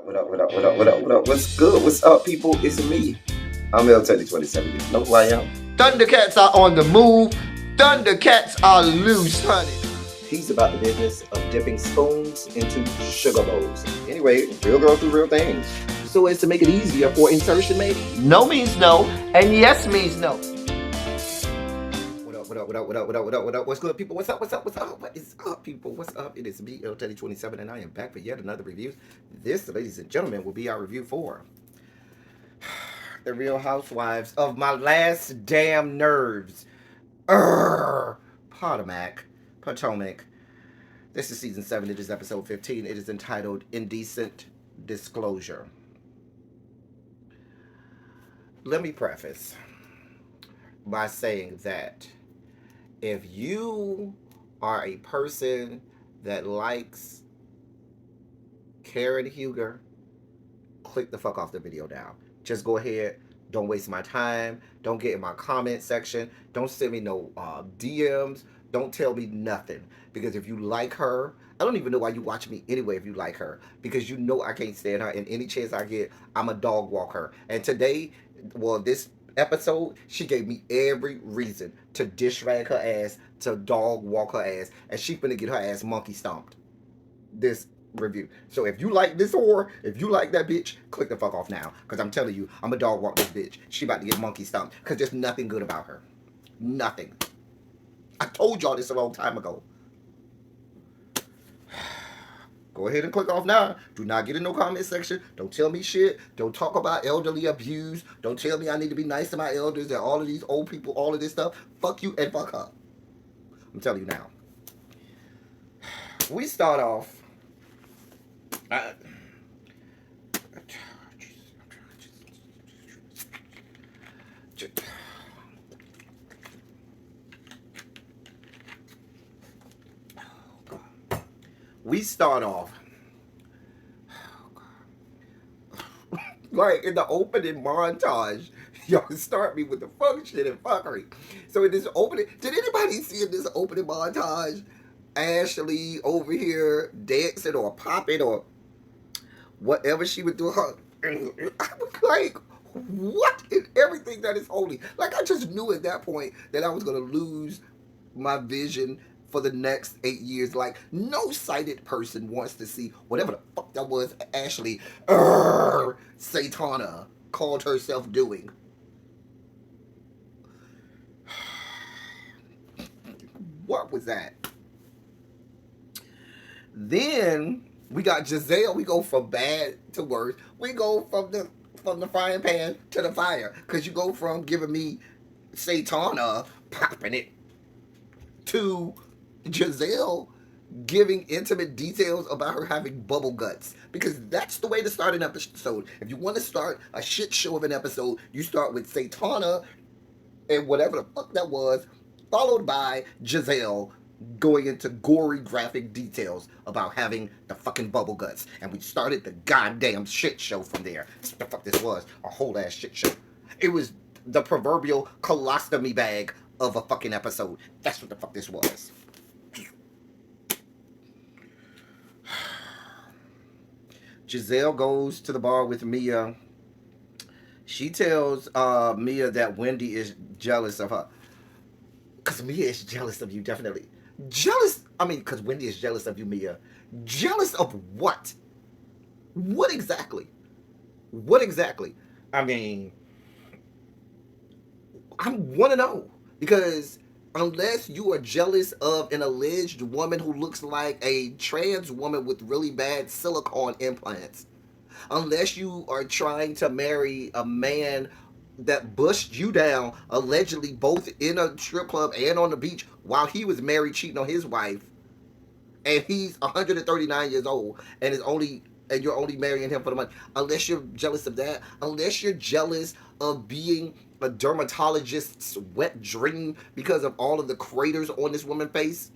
What up, what up, what up, what up, what up? What's good? What's up, people? It's me. I'm L27. You know who I am? Thundercats are on the move. Thundercats are loose, honey. He's about the business of dipping spoons into sugar bowls. Anyway, real girls do real things. So as to make it easier for insertion, maybe? No means no, and yes means no. What up, what up, what up, what up, what up, what up, what up? What's good, people? What's up, what's up, what's up? What is up, people? What's up? It is me, L27, and I am back for yet another review. This, ladies and gentlemen, will be our review for the Real Housewives of My Last Damn Nerves. Potomac. This is season 7. It is episode 15. It is entitled Indecent Disclosure. Let me preface by saying that if you are a person that likes Karen Huger, click the fuck off the video now. Just go ahead. Don't waste my time. Don't get in my comment section. Don't send me no DMs. Don't tell me nothing. Because if you like her, I don't even know why you watch me anyway if you like her. Because you know I can't stand her. And any chance I get, I'm a dog walk her. And today, well, this episode, she gave me every reason to dish rag her ass, to dog walk her ass. And she finna get her ass monkey stomped. This review. So if you like this whore, if you like that bitch, click the fuck off now. Because I'm telling you, I'm a dog walk this bitch. She about to get monkey stomped. Because there's nothing good about her. Nothing. I told y'all this a long time ago. Go ahead and click off now. Do not get in no comment section. Don't tell me shit. Don't talk about elderly abuse. Don't tell me I need to be nice to my elders and all of these old people, all of this stuff. Fuck you and fuck her. I'm telling you now. We start off. We start off like in the opening montage. Y'all start me with the fuck shit and fuckery. So in this opening, did anybody see in this opening montage Ashley over here dancing or popping or whatever she would do? Her, I was like, what is everything that is holy? Like, I just knew at that point that I was gonna lose my vision for the next 8 years. Like, no sighted person wants to see whatever the fuck that was Ashley Satana called herself doing. What was that? Then we got Giselle. We go from bad to worse. We go from the frying pan to the fire. Because you go from giving me Satana popping it to Giselle giving intimate details about her having bubble guts. Because that's the way to start an episode. If you want to start a shit show of an episode, you start with Satana and whatever the fuck that was, followed by Giselle going into gory graphic details about having the fucking bubble guts. And we started the goddamn shit show from there. That's what the fuck this was. A whole ass shit show. It was the proverbial colostomy bag of a fucking episode. That's what the fuck this was. Giselle goes to the bar with Mia. She tells Mia that Wendy is jealous of her. Because Mia is jealous of you, definitely. Because Wendy is jealous of you, Mia. Jealous of what? What exactly? I mean, I want to know. Because unless you are jealous of an alleged woman who looks like a trans woman with really bad silicone implants, unless you are trying to marry a man that bushed you down, allegedly both in a strip club and on the beach while he was married cheating on his wife, and he's 139 years old and you're only marrying him for the money. Unless you're jealous of that, unless you're jealous of being a dermatologist's wet dream because of all of the craters on this woman's face.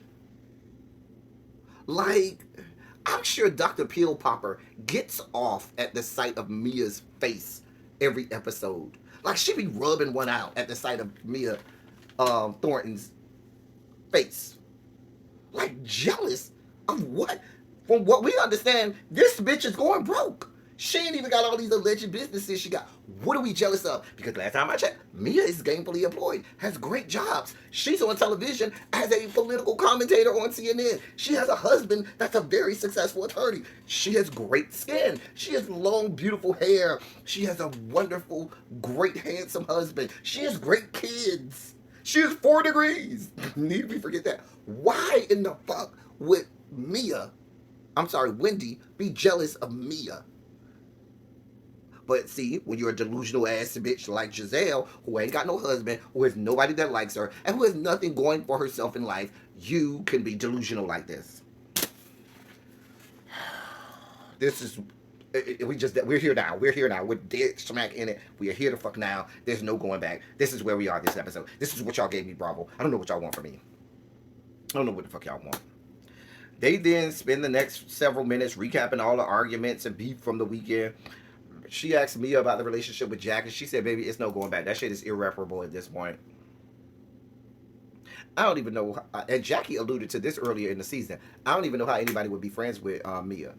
Like, I'm sure Dr. Peel Popper gets off at the sight of Mia's face every episode. Like, she be rubbing one out at the sight of Mia Thornton's face. Like, jealous of what? From what we understand, this bitch is going broke. She ain't even got all these alleged businesses she got. What are we jealous of? Because last time I checked, Mia is gainfully employed, has great jobs. She's on television as a political commentator on CNN. She has a husband that's a very successful attorney. She has great skin. She has long, beautiful hair. She has a wonderful, great, handsome husband. She has great kids. She has 4 degrees. Need we forget that? Why in the fuck would Wendy, be jealous of Mia? But see, when you're a delusional ass bitch like Giselle, who ain't got no husband, who has nobody that likes her, and who has nothing going for herself in life, you can be delusional like this. This is we're here now. We're here now. We're dead smack in it. We are here to fuck now. There's no going back. This is where we are this episode. This is what y'all gave me, Bravo. I don't know what y'all want from me. I don't know what the fuck y'all want. They then spend the next several minutes recapping all the arguments and beef from the weekend. She asked me about the relationship with Jack, and she said, baby, it's no going back. That shit is irreparable at this point. I don't even know, and Jackie alluded to this earlier in the season. I don't even know how anybody would be friends with Mia.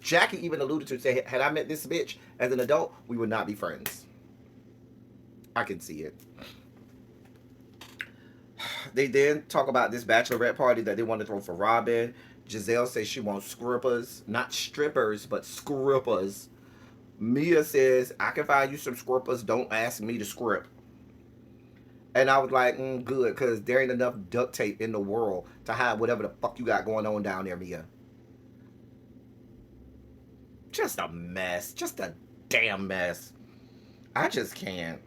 Jackie even alluded to, say, had I met this bitch as an adult, we would not be friends. I can see it. They then talk about this bachelorette party that they want to throw for Robin. Giselle says she wants scrippers, not strippers, but scrippers. Mia says, I can find you some scrippers. Don't ask me to script. And I was like, good, because there ain't enough duct tape in the world to hide whatever the fuck you got going on down there, Mia. Just a mess. Just a damn mess. I just can't.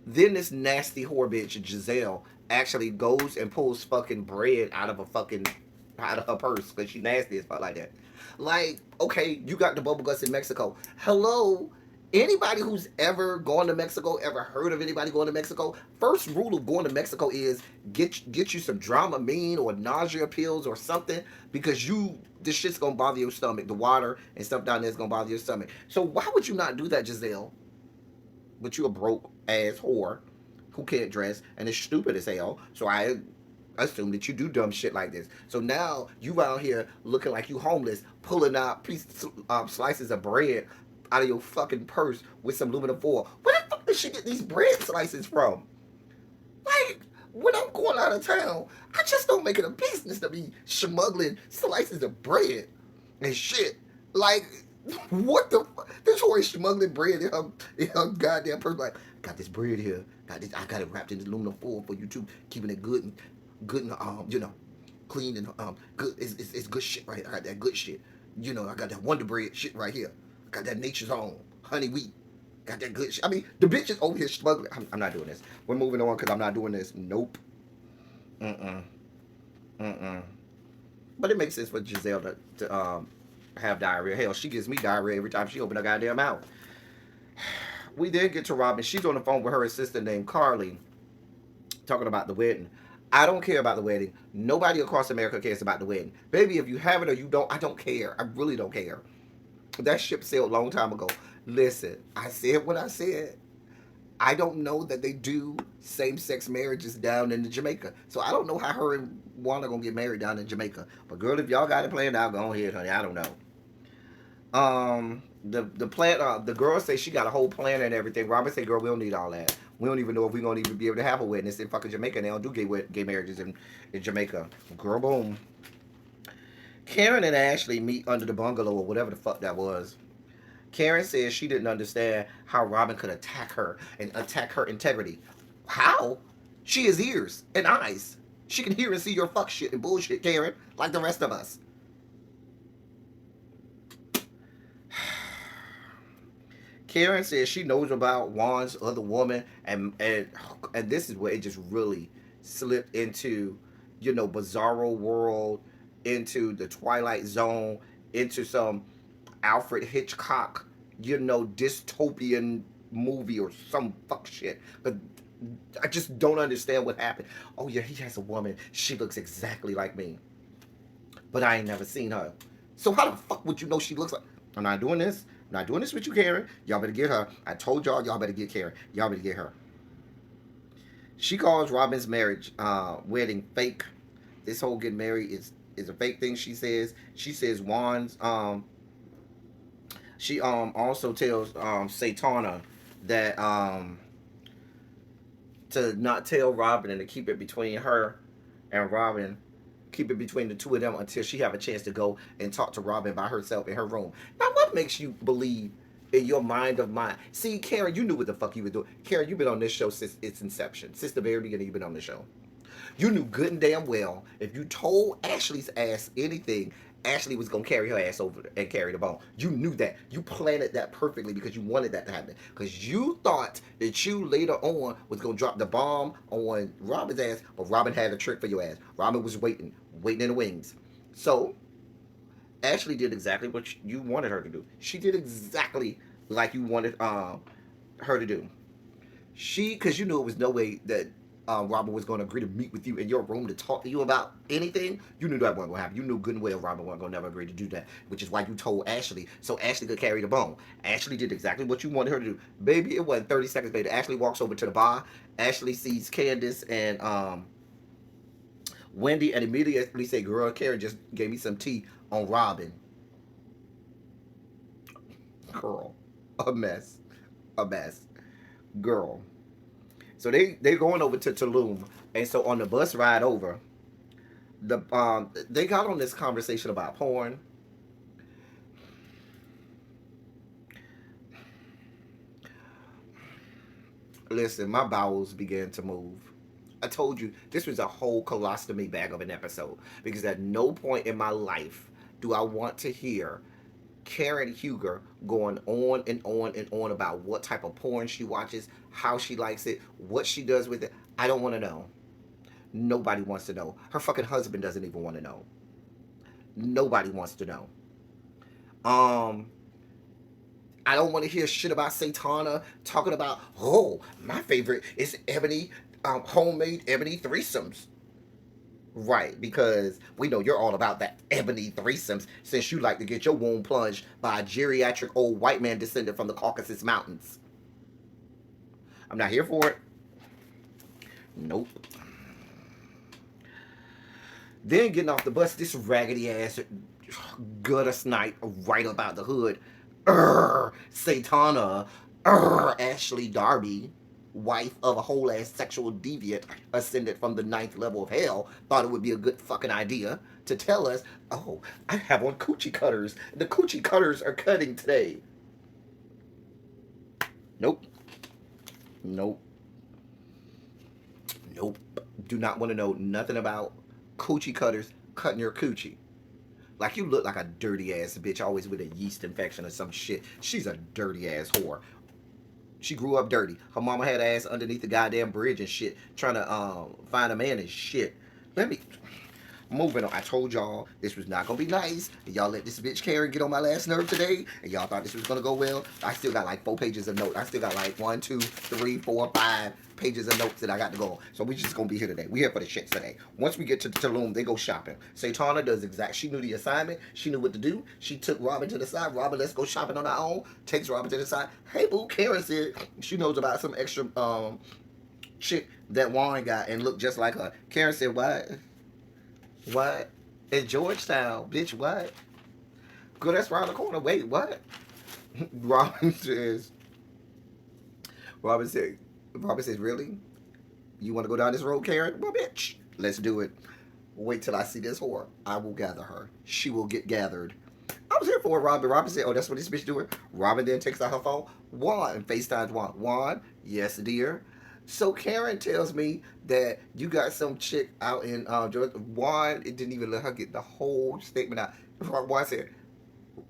Then this nasty whore bitch, Giselle, actually goes and pulls fucking bread out of her purse, because she nasty as fuck like that. Like, okay, you got the bubble guts in Mexico. Hello? Anybody who's ever gone to Mexico, ever heard of anybody going to Mexico, first rule of going to Mexico is get you some Dramamine or nausea pills or something, because this shit's gonna bother your stomach. The water and stuff down there is gonna bother your stomach. So why would you not do that, Giselle? But you a broke ass whore who can't dress and is stupid as hell. So I assume that you do dumb shit like this. So now you out here looking like you homeless, pulling out slices of bread out of your fucking purse with some aluminum foil. Where the fuck did she get these bread slices from? Like, when I'm going out of town, I just don't make it a business to be smuggling slices of bread and shit. Like, what the fuck? This whore is smuggling bread in her goddamn purse. Like, got this bread here. I got it wrapped in this aluminum foil for you too, keeping it good and clean and good. It's good shit right here. I got that good shit. I got that Wonder Bread shit right here. I got that Nature's Own honey wheat. Got that good shit. I mean, the bitch is over here smuggling. I'm not doing this. We're moving on because I'm not doing this. Nope. But it makes sense for Giselle to have diarrhea. Hell, she gives me diarrhea every time she opens her goddamn mouth. We then get to Robin. She's on the phone with her assistant named Carly, talking about the wedding. I don't care about the wedding. Nobody across America cares about the wedding. Baby, if you have it or you don't, I don't care. I really don't care. That ship sailed a long time ago. Listen, I said what I said. I don't know that they do same-sex marriages down in Jamaica. So I don't know how her and Wanda gonna get married down in Jamaica. But girl, if y'all got it planned out, go ahead, honey. I don't know. The plan. The girl say she got a whole plan and everything. Robin say, girl, we don't need all that. We don't even know if we're gonna even be able to have a wedding. It's in fucking Jamaica. They don't do gay marriages in Jamaica. Girl, boom. Karen and Ashley meet under the bungalow or whatever the fuck that was. Karen says she didn't understand how Robin could attack her and attack her integrity. How? She has ears and eyes. She can hear and see your fuck shit and bullshit, Karen, like the rest of us. Karen says she knows about Juan's other woman, and this is where it just really slipped into, Bizarro World, into the Twilight Zone, into some Alfred Hitchcock, dystopian movie or some fuck shit. But I just don't understand what happened. Oh yeah, he has a woman. She looks exactly like me. But I ain't never seen her. So how the fuck would you know she looks like? I'm not doing this. I'm not doing this with you, Karen. Y'all better get her. I told y'all better get Karen. Y'all better get her. She calls Robin's wedding fake. This whole getting married is is a fake thing. She says Juan's she also tells Satana that to not tell Robin and to keep it between her and Robin, keep it between the two of them until she have a chance to go and talk to Robin by herself in her room. Now, what makes you believe in your mind of mine? See, Karen, you knew what the fuck you were doing. Karen, you've been on this show since its inception, since the very beginning. You've been on the show. You knew good and damn well if you told Ashley's ass anything, Ashley was gonna carry her ass over and carry the bone. You knew that. You planted that perfectly because you wanted that to happen. Because you thought that you later on was gonna drop the bomb on Robin's ass, but Robin had a trick for your ass. Robin was waiting in the wings. So Ashley did exactly what you wanted her to do. She did exactly like you wanted her to do. Because you knew it was no way that Robin was going to agree to meet with you in your room to talk to you about anything. You knew that wasn't going to happen. You knew good and well Robin wasn't going to never agree to do that, which is why you told Ashley so Ashley could carry the bone. Ashley did exactly what you wanted her to do. Baby, it wasn't 30 seconds later. Ashley walks over to the bar. Ashley sees Candace and Wendy and immediately say, girl, Karen just gave me some tea on Robin. Girl, a mess. A mess. Girl. So they going over to Tulum, and so on the bus ride over, they got on this conversation about porn. Listen, my bowels began to move. I told you this was a whole colostomy bag of an episode because at no point in my life do I want to hear Karen Huger going on and on and on about what type of porn she watches, how she likes it, what she does with it. I don't want to know. Nobody wants to know. Her fucking husband doesn't even want to know. Nobody wants to know. Um, I don't want to hear shit about Satana talking about, oh, my favorite is Ebony, homemade Ebony threesomes. Right, because we know you're all about that ebony threesomes since you like to get your womb plunged by a geriatric old white man descended from the Caucasus Mountains. I'm not here for it. Nope. Then getting off the bus, this raggedy ass gutter snipe right about the hood. Satana, Ashley Darby, wife of a whole ass sexual deviant ascended from the ninth level of hell, thought it would be a good fucking idea to tell us, oh, I have on coochie cutters. The coochie cutters are cutting today. Nope. Nope. Nope. Do not want to know nothing about coochie cutters cutting your coochie. Like you look like a dirty ass bitch, always with a yeast infection or some shit. She's a dirty ass whore. She grew up dirty. Her mama had ass underneath the goddamn bridge and shit, trying to find a man and shit. Let me moving on. I told y'all this was not gonna be nice. And y'all let this bitch Karen get on my last nerve today. And y'all thought this was gonna go well. I still got like 4 pages of notes. I still got like 1, 2, 3, 4, 5 pages of notes that I got to go on. So we just gonna be here today. We here for the shits today. Once we get to Tulum, they go shopping. Satana does exact. She knew the assignment. She knew what to do. She took Robin to the side. Robin, let's go shopping on our own. Takes Robin to the side. Hey boo, Karen said she knows about some extra chick that Warren got and looked just like her. Karen said, what? What? In Georgetown, bitch, what? Girl, that's around the corner. Wait, what? Robin says, Robin said, Robin says, really? You want to go down this road, Karen? Well, bitch, let's do it. Wait till I see this whore. I will gather her. She will get gathered. I was here for it, Robin. Robin said, oh, that's what this bitch doing? Robin then takes out her phone. Juan, and FaceTimes Juan. Juan, yes, dear. So Karen tells me that you got some chick out in Georgia. Juan, it didn't even let her get the whole statement out. Juan said,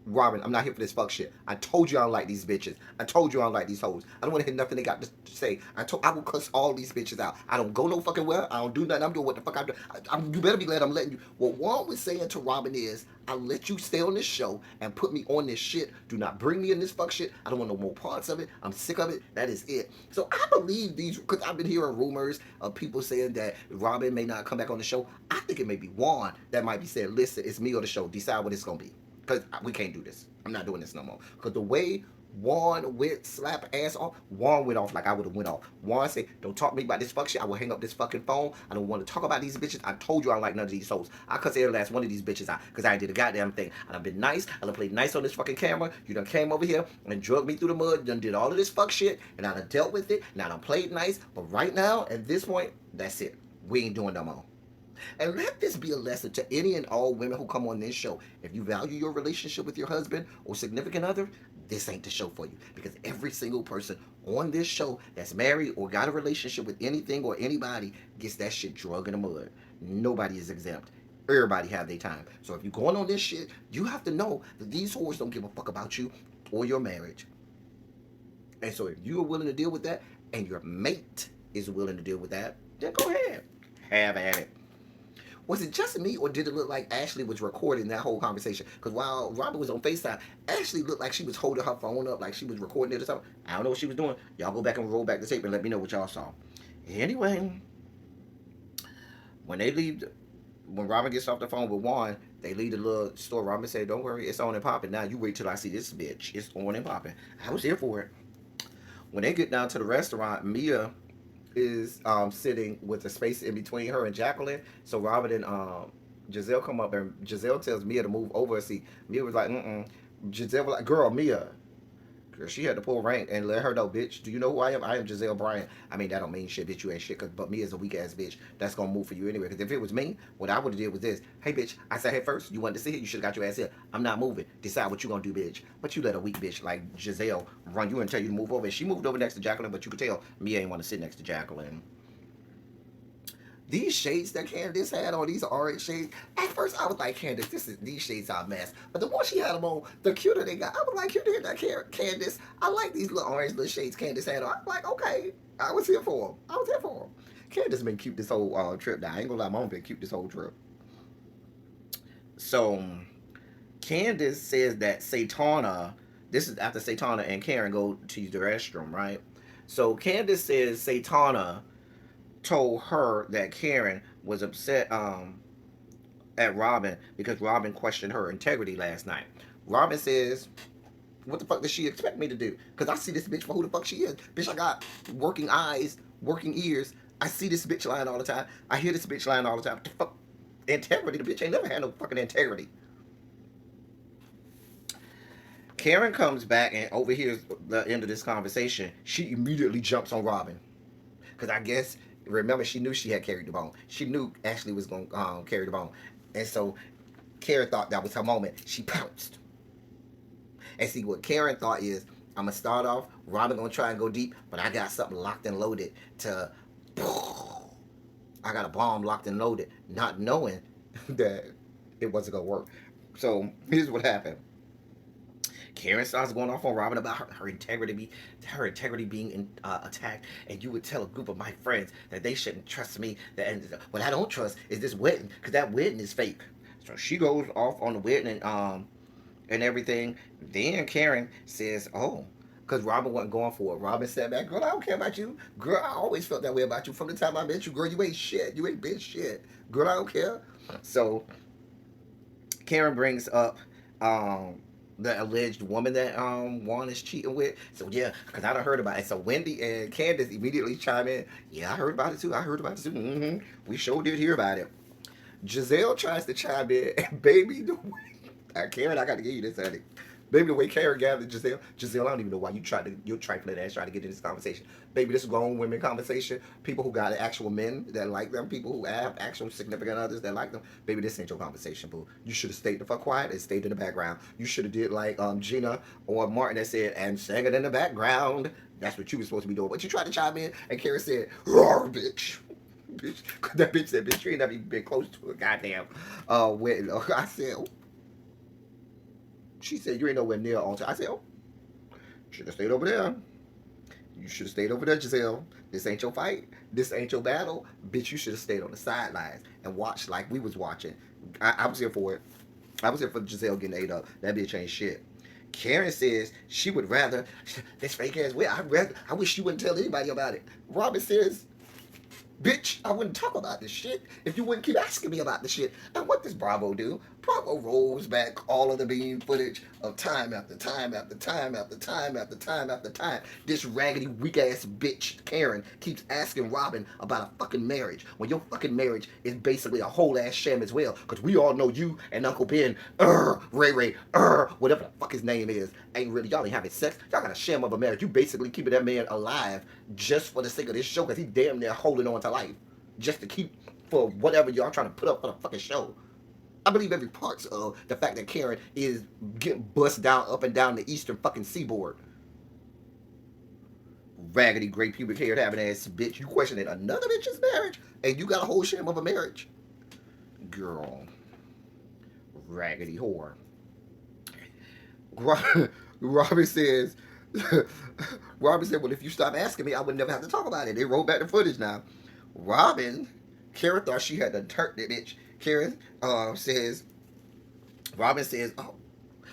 Robin, I'm not here for this fuck shit. I told you I don't like these bitches. I told you I don't like these hoes. I don't want to hear nothing they got to say. I will cuss all these bitches out. I don't go no fucking well. I don't do nothing. I'm doing what the fuck I'm doing. You better be glad I'm letting you. What Juan was saying to Robin is, I let you stay on this show and put me on this shit. Do not bring me in this fuck shit. I don't want no more parts of it. I'm sick of it. That is it. So I believe these, because I've been hearing rumors of people saying that Robin may not come back on the show. I think it may be Juan that might be saying, listen, it's me or the show. Decide what it's going to be. Because we can't do this. I'm not doing this no more. Because the way Juan went slap ass off. Juan went off like I would have went off. Juan said, "Don't talk to me about this fuck shit. I will hang up this fucking phone. I don't want to talk about these bitches. I told you I don't like none of these hoes. I cuss every last one of these bitches out because I did a goddamn thing. And I've been nice. I done played nice on this fucking camera. You done came over here and drugged me through the mud. Done did all of this fuck shit. And I done dealt with it. And I done played nice. But right now, at this point, that's it. We ain't doing no more." And let this be a lesson to any and all women who come on this show. If you value your relationship with your husband or significant other, this ain't the show for you. Because every single person on this show that's married or got a relationship with anything or anybody gets that shit drug in the mud. Nobody is exempt. Everybody have their time. So if you're going on this shit, you have to know that these whores don't give a fuck about you or your marriage. And so if you are willing to deal with that and your mate is willing to deal with that, then go ahead. Have at it. Was it just me, or did it look like Ashley was recording that whole conversation? Because while Robert was on FaceTime, Ashley looked like she was holding her phone up, like she was recording it or something. I don't know what she was doing. Y'all go back and roll back the tape and let me know what y'all saw. Anyway, when they leave, when Robin gets off the phone with Juan, they leave the little store. Robin said, "Don't worry, it's on and popping. Now you wait till I see this bitch. It's on and popping." I was here for it. When they get down to the restaurant, Mia is sitting with a space in between her and Jacqueline. So Robert and Giselle come up, and Giselle tells Mia to move over a seat. Mia was like, "Mm-mm." Giselle was like, "Girl, Mia." Girl, she had to pull rank and let her know, "Bitch, do you know who I am? I am Giselle Bryant." I mean, that don't mean shit, bitch. You ain't shit. But Mia's a weak ass bitch. That's gonna move for you anyway. Because if it was me, what I would have did was this: "Hey, bitch, I sat here first. You wanted to sit here. You should have got your ass here. I'm not moving. Decide what you gonna do, bitch." But you let a weak bitch like Giselle run you and tell you to move over. And she moved over next to Jacqueline, but you could tell Mia ain't want to sit next to Jacqueline. These shades that Candace had on, these orange shades, at first I was like, "Candace, these shades are a mess." But the more she had them on, the cuter they got. I was like, "Cuter than that, Candace." I like these little orange little shades Candace had on. I was like, okay, I was here for them. I was here for them. Candace been cute this whole trip. Now I ain't gonna lie, mom been cute this whole trip. So Candace says that Satana, this is after Satana and Karen go to use the restroom, right? So Candace says Satana told her that Karen was upset at Robin because Robin questioned her integrity last night. Robin says, "What the fuck does she expect me to do? Because I see this bitch for who the fuck she is. Bitch, I got working eyes, working ears. I see this bitch lying all the time. I hear this bitch lying all the time. What the fuck? Integrity? The bitch ain't never had no fucking integrity." Karen comes back and overhears the end of this conversation. She immediately jumps on Robin. Because I guess, remember, she knew she had carried the bone. She knew Ashley was going to carry the bone. And so Karen thought that was her moment. She pounced. And see, what Karen thought is, I'm going to start off, Robin going to try and go deep, but I got something locked and loaded to, I got a bomb locked and loaded, not knowing that it wasn't going to work. So here's what happened. Karen starts going off on Robin about her integrity being attacked, and you would tell a group of my friends that they shouldn't trust me. That what I don't trust is this wedding, because that wedding is fake. So she goes off on the wedding and everything. Then Karen says, "Oh." Because Robin wasn't going for it. Robin sat back, "Girl, I don't care about you. Girl, I always felt that way about you from the time I met you. Girl, you ain't shit. You ain't been shit. Girl, I don't care." So Karen brings up the alleged woman that Juan is cheating with. So yeah, because I done heard about it. So Wendy and Candace immediately chime in. "Yeah, I heard about it too. I heard about it too. Mm-hmm. We sure did hear about it." Giselle tries to chime in, and baby, the way, Karen, I got to give you this, honey. Baby, the way Karen gathered Giselle, I don't even know why your trifling ass try to get in this conversation. Baby, this grown women conversation. People who got actual men that like them, people who have actual significant others that like them. Baby, this ain't your conversation, boo. You should have stayed the fuck quiet and stayed in the background. You should have did like Gina or Martin that said, "And sang it in the background." That's what you were supposed to be doing. But you tried to chime in, and Karen said, "Roar, bitch." Bitch, that bitch said, "Bitch, you ain't never even been close to a goddamn wedding." I said, "Oh." She said, "You ain't nowhere near on time." I said, "Oh, should have stayed over there. You should have stayed over there, Giselle. This ain't your fight. This ain't your battle. Bitch, you should have stayed on the sidelines and watched like we was watching." I was here for it. I was here for Giselle getting ate up. That bitch ain't shit. Karen says she would rather this fake ass way. I wish you wouldn't tell anybody about it. Robin says, Bitch, I wouldn't talk about this shit if you wouldn't keep asking me about the shit. And what does Bravo do? Bravo rolls back all of the bean footage of time after time after time after time after time after time. This raggedy weak ass bitch Karen keeps asking Robin about a fucking marriage when your fucking marriage is basically a whole ass sham as well. Cause we all know you and Uncle Ben, Ray, whatever the fuck his name is, ain't really, y'all ain't having sex. Y'all got a sham of a marriage. You basically keeping that man alive just for the sake of this show, cause he damn near holding on to life just to keep for whatever y'all trying to put up for the fucking show. I believe every part of the fact that Karen is getting bust down up and down the eastern fucking seaboard. Raggedy great pubic hair having ass bitch. You questioning another bitch's marriage and you got a whole sham of a marriage. Girl. Raggedy whore. Robin says, Robin said, well, if you stop asking me, I would never have to talk about it. They rolled back the footage now. Karen thought she had to turn the bitch. Karen says, Robin says, oh,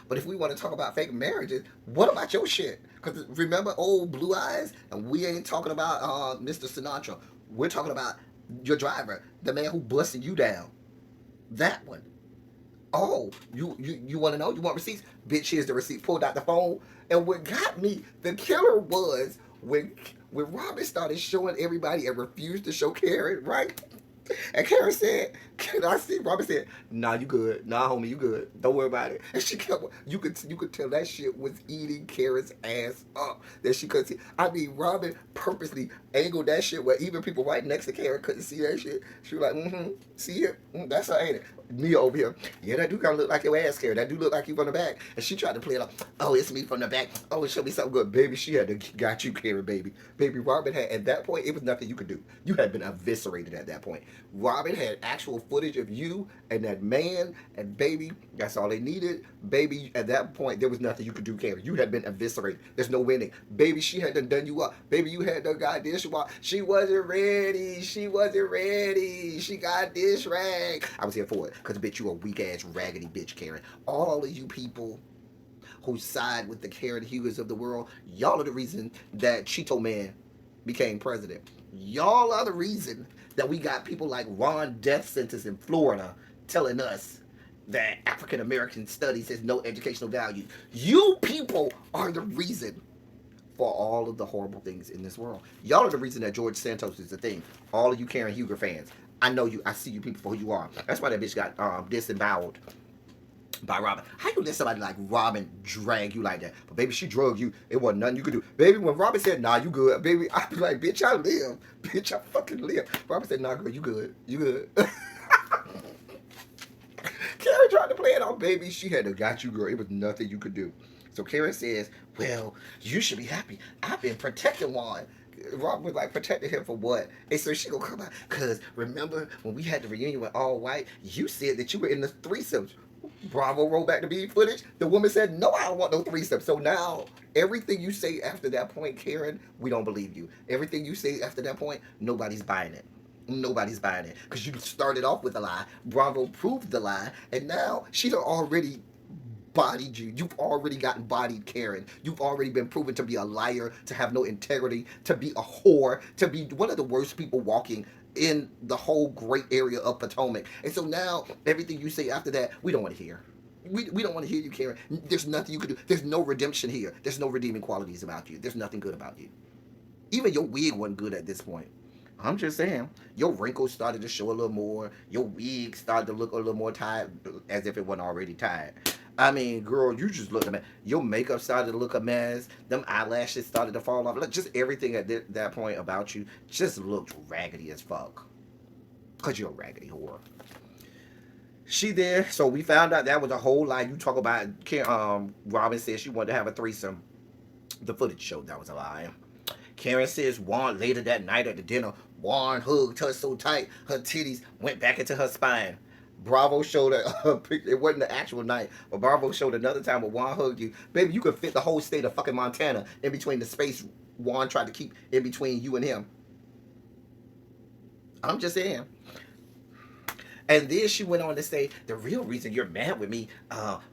but if we want to talk about fake marriages, what about your shit? Because remember old Blue Eyes? And we ain't talking about Mr. Sinatra. We're talking about your driver, the man who busted you down. That one. Oh, you want to know? You want receipts? Bitch, here's the receipt. Pulled out the phone. And what got me, the killer was when Robin started showing everybody and refused to show Karen, right? And Karen said, "Can I see?" Robin said, "Nah, you good. Nah, homie, you good. Don't worry about it." And she kept. You could tell that shit was eating Karen's ass up. That she couldn't see. I mean, Robin purposely angled that shit where even people right next to Karen couldn't see that shit. She was like, see it? That's her, ain't it? Mia over here. Yeah, that do kind of look like your ass, Karen. That do look like you from the back. And she tried to play it up. Oh, it's me from the back. Oh, show me something good, baby. She had to got you, Karen, baby. Baby, Robin had at that point. It was nothing you could do. You had been eviscerated at that point. Robin had actual footage of you and that man, and baby, that's all they needed. Baby, at that point, there was nothing you could do, Karen. You had been eviscerated. There's no winning. Baby, she had done you up. Baby, you had done got this wrong. She wasn't ready. She wasn't ready. She got this rag. I was here for it. Because, bitch, you a weak-ass, raggedy bitch, Karen. All of you people who side with the Karen Hughes of the world, y'all are the reason that Cheeto Man became president. Y'all are the reason that we got people like Ron Death Sentence in Florida telling us that African American studies has no educational value. You people are the reason for all of the horrible things in this world. Y'all are the reason that George Santos is a thing. All of you Karen Huger fans. I know you. I see you people for who you are. That's why that bitch got disemboweled by Robin. How you let somebody like Robin drag you like that? But baby, she drugged you. It wasn't nothing you could do. Baby, when Robin said, nah, you good. Baby, I was like, bitch, I live. Bitch, I fucking live. Robin said, nah, girl, you good. You good. Karen tried to play it on baby. She had to got you, girl. It was nothing you could do. So Karen says, well, you should be happy. I've been protecting Juan. Robin was like, protecting him for what? And so she gonna come out. Cause remember when we had the reunion with All White, you said that you were in the threesomes. Bravo rolled back the bead footage. The woman said, no, I don't want no threesome. So now everything you say after that point, Karen, we don't believe you. Everything you say after that point, nobody's buying it. Nobody's buying it. Because you started off with a lie. Bravo proved the lie. And now she's already bodied you. You've already gotten bodied, Karen. You've already been proven to be a liar, to have no integrity, to be a whore, to be one of the worst people walking in the whole great area of Potomac. And so now everything you say after that, we don't want to hear. We don't want to hear you, Karen. There's nothing you can do. There's no redemption here. There's no redeeming qualities about you. There's nothing good about you. Even your wig wasn't good at this point. I'm just saying, your wrinkles started to show a little more. Your wig started to look a little more tired, as if it wasn't already tired. I mean, girl, you just looked a mess. Your makeup started to look a mess. Them eyelashes started to fall off. Just everything at that point about you just looked raggedy as fuck. Because you're a raggedy whore. She there, so we found out that was a whole lie. You talk about, Robin said she wanted to have a threesome. The footage showed that was a lie. Karen says Juan later that night at the dinner, Juan hugged her so tight, her titties went back into her spine. Bravo showed a picture. It wasn't the actual night, but Bravo showed another time where Juan hugged you. Baby, you could fit the whole state of fucking Montana in between the space Juan tried to keep in between you and him. I'm just saying. And then she went on to say, the real reason you're mad with me,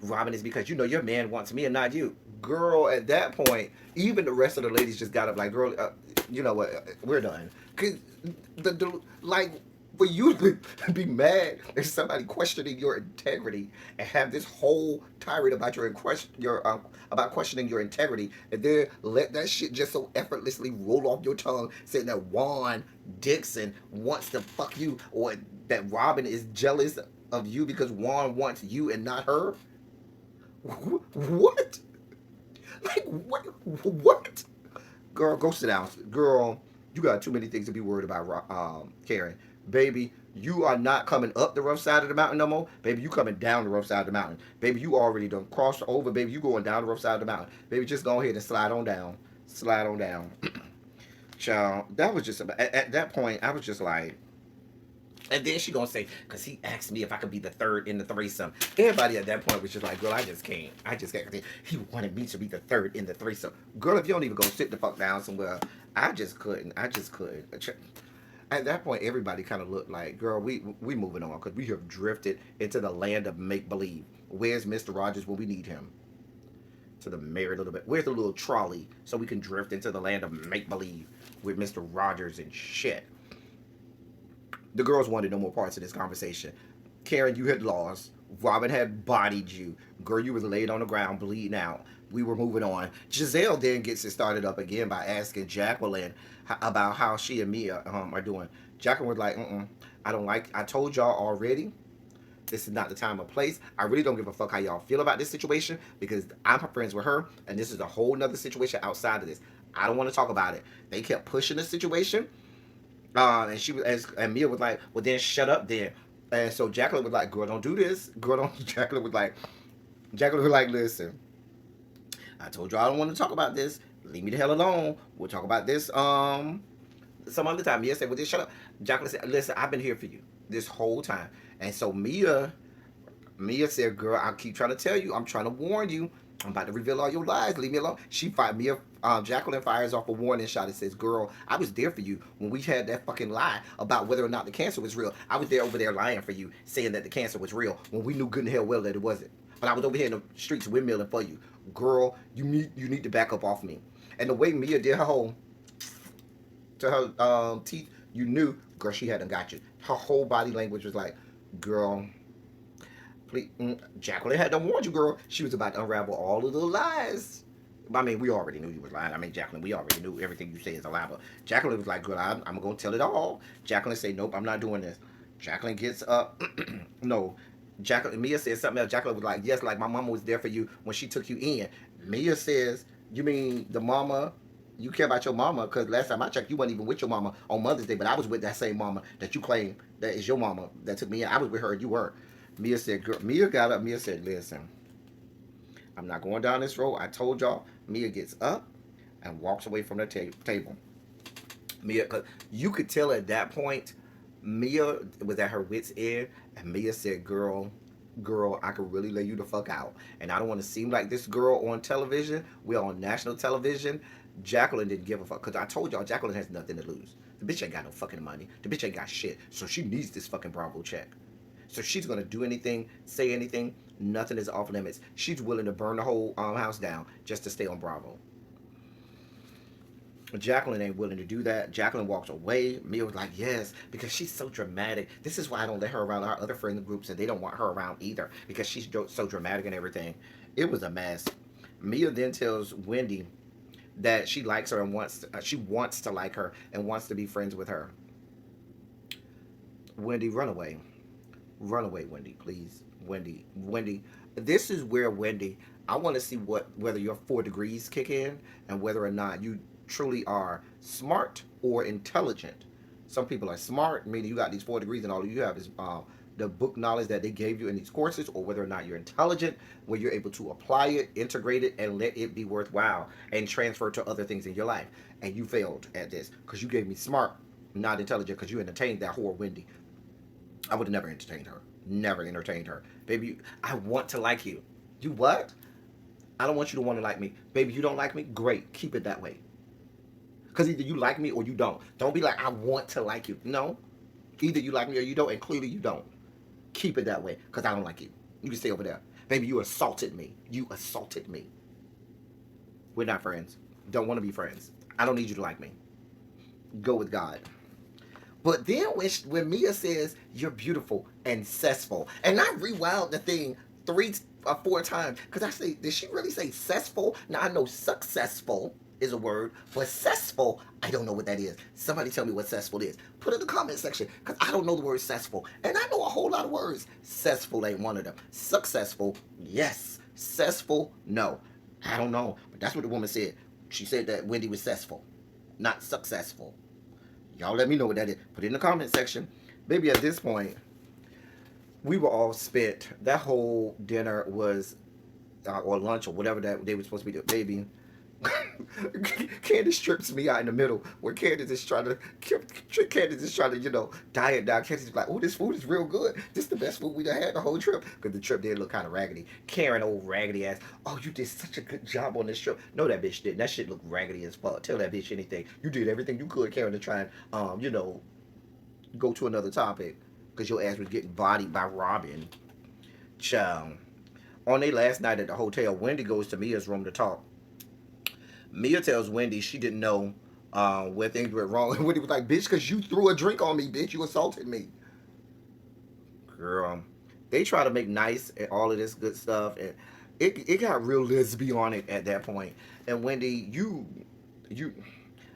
Robin, is because you know your man wants me and not you. Girl, at that point, even the rest of the ladies just got up like, girl, you know what? We're done. Cause like for you to be mad at somebody questioning your integrity and have this whole tirade about about questioning your integrity, and then let that shit just so effortlessly roll off your tongue, saying that Juan Dixon wants to fuck you, or that Robin is jealous of you because Juan wants you and not her. What? Like what? What? Girl, go sit down. Girl, you got too many things to be worried about, Karen. Baby, you are not coming up the rough side of the mountain no more. Baby, you coming down the rough side of the mountain. Baby, you already done crossed over. Baby, you going down the rough side of the mountain. Baby, just go ahead and slide on down. Slide on down. Child, that was just, at that point, I was just like, and then she gonna say, cause he asked me if I could be the third in the threesome. Everybody at that point was just like, girl, I just can't. I just can't. He wanted me to be the third in the threesome. Girl, if you don't even go sit the fuck down somewhere, I just couldn't. I just couldn't. At that point, everybody kind of looked like, girl, we moving on because we have drifted into the land of make believe. Where's Mr. Rogers when we need him? To the mayor a little bit. Where's the little trolley so we can drift into the land of make believe with Mr. Rogers and shit? The girls wanted no more parts of this conversation. Karen, you had lost. Robin had bodied you. Girl, you was laid on the ground bleeding out. We were moving on. Giselle then gets it started up again by asking Jacqueline about how she and Mia are doing. Jacqueline was like, I don't like, I told y'all already, this is not the time or place. I really don't give a fuck how y'all feel about this situation because I'm friends with her and this is a whole nother situation outside of this. I don't want to talk about it. They kept pushing the situation. And she was, and Mia was like, well then shut up then. And so Jacqueline was like, girl, don't do this. Girl, don't. Jacqueline was like, listen, I told you I don't want to talk about this. Leave me the hell alone. We'll talk about this some other time. Mia said, well then shut up. Jacqueline said, listen, I've been here for you this whole time. And so Mia said, girl, I keep trying to tell you. I'm trying to warn you. I'm about to reveal all your lies. Leave me alone. She fired Mia. Jacqueline fires off a warning shot and says, girl, I was there for you when we had that fucking lie about whether or not the cancer was real. I was there over there lying for you, saying that the cancer was real when we knew good and hell well that it wasn't. But I was over here in the streets windmilling for you. Girl, you need to back up off me. And the way Mia did her whole to her teeth, you knew, girl, she hadn't got you. Her whole body language was like, girl, please. Jacqueline had to warn you, girl. She was about to unravel all of the lies. I mean, we already knew you was lying. I mean, Jacqueline, we already knew everything you say is a lie. But Jacqueline was like, girl, I'm going to tell it all. Jacqueline said, nope, I'm not doing this. Jacqueline gets up. No. Mia said something else. Jacqueline was like, yes, like my mama was there for you when she took you in. Mia says, you mean the mama? You care about your mama? Because last time I checked, you weren't even with your mama on Mother's Day. But I was with that same mama that you claim that is your mama that took me in. I was with her and you weren't. Mia said, girl, Mia got up. Mia said, listen, I'm not going down this road. I told y'all. Mia gets up and walks away from the table. Mia, cause you could tell at that point, Mia was at her wit's end, and Mia said, girl, I could really lay you the fuck out. And I don't want to seem like this girl on television. We're on national television. Jacqueline didn't give a fuck. Because I told y'all, Jacqueline has nothing to lose. The bitch ain't got no fucking money. The bitch ain't got shit. So she needs this fucking Bravo check. So she's going to do anything, say anything. Nothing is off limits. She's willing to burn the whole house down just to stay on Bravo. Jacqueline ain't willing to do that. Jacqueline walks away. Mia was like, yes, because she's so dramatic. This is why I don't let her around our other friend groups, and they don't want her around either because she's so dramatic and everything. It was a mess. Mia then tells Wendy that she likes her and she wants to like her and wants to be friends with her. Wendy, run away. Run away, Wendy, please. Wendy. This is where Wendy, I want to see whether your 4 degrees kick in and whether or not you truly are smart or intelligent. Some people are smart, meaning you got these 4 degrees and all you have is the book knowledge that they gave you in these courses, or whether or not you're intelligent, where you're able to apply it, integrate it, and let it be worthwhile and transfer to other things in your life. And you failed at this because you gave me smart, not intelligent, because you entertained that whore Wendy. I would have never entertained her. Never entertained her. Baby, I want to like you. You what? I don't want you to want to like me. Baby, you don't like me? Great. Keep it that way. Because either you like me or you don't. Don't be like, I want to like you. No. Either you like me or you don't, and clearly you don't. Keep it that way, because I don't like you. You can stay over there. Baby, you assaulted me. You assaulted me. We're not friends. Don't want to be friends. I don't need you to like me. Go with God. But then when Mia says you're beautiful and cessful, and I rewound the thing three or four times because I say, did she really say cessful? Now I know successful is a word, but cessful, I don't know what that is. Somebody tell me what cessful is. Put it in the comment section because I don't know the word cessful, and I know a whole lot of words. Cessful ain't one of them. Successful, yes. Cessful, no. I don't know, but that's what the woman said. She said that Wendy was cessful, not successful. Y'all let me know what that is. Put it in the comment section. Maybe at this point, we were all spent. That whole dinner was, or lunch or whatever that they were supposed to be. Baby, Candace trips me out in the middle where Candace is trying to, diet down. Candace is like, oh, this food is real good. This is the best food we done had the whole trip. Because the trip did look kind of raggedy. Karen, old raggedy ass, oh, you did such a good job on this trip. No, that bitch didn't. That shit looked raggedy as fuck. Tell that bitch anything. You did everything you could, Karen, to try and, go to another topic. Because your ass was getting bodied by Robin. Child. On their last night at the hotel, Wendy goes to Mia's room to talk. Mia tells Wendy she didn't know where things went wrong. And Wendy was like, bitch, because you threw a drink on me, bitch. You assaulted me. Girl. They try to make nice and all of this good stuff. And it got real lesbianic at that point. And Wendy,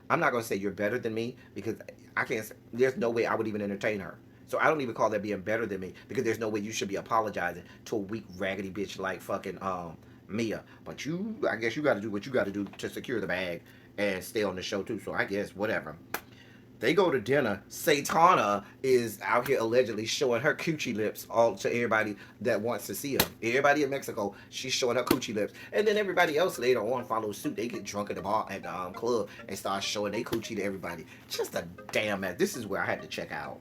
I'm not going to say you're better than me because I can't, there's no way I would even entertain her. So I don't even call that being better than me because there's no way you should be apologizing to a weak, raggedy bitch like fucking Mia. But I guess you got to do what you got to do to secure the bag and stay on the show too. So I guess whatever. They go to dinner. Satana is out here allegedly showing her coochie lips all to everybody that wants to see them. Everybody in Mexico, she's showing her coochie lips. And then everybody else later on follows suit. They get drunk at the bar at the club and start showing their coochie to everybody. Just a damn mess. This is where I had to check out.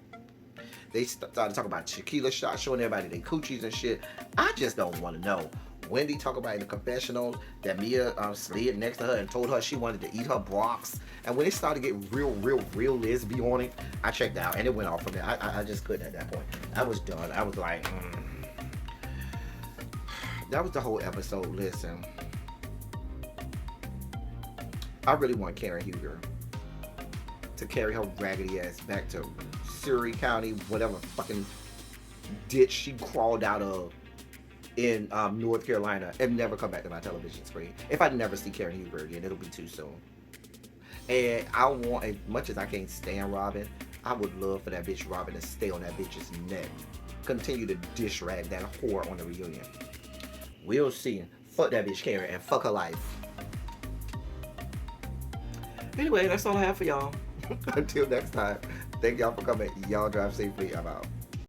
They started talking about tequila shots, showing everybody their coochies and shit. I just don't want to know. Wendy talked about in the confessional that Mia slid next to her and told her she wanted to eat her brox. And when it started getting real lesbianic, I checked out and it went off from there. I just couldn't at that point. I was done. I was like, That was the whole episode. Listen, I really want Karen Huger to carry her raggedy ass back to Surrey County, whatever fucking ditch she crawled out of in North Carolina, and never come back to my television screen. If I never see Karen Huger again, it'll be too soon. And I want, as much as I can't stand Robin, I would love for that bitch Robin to stay on that bitch's neck. Continue to dish rag that whore on the reunion. We'll see. Fuck that bitch Karen and fuck her life. Anyway, that's all I have for y'all. Until next time, thank y'all for coming. Y'all drive safely. I'm out.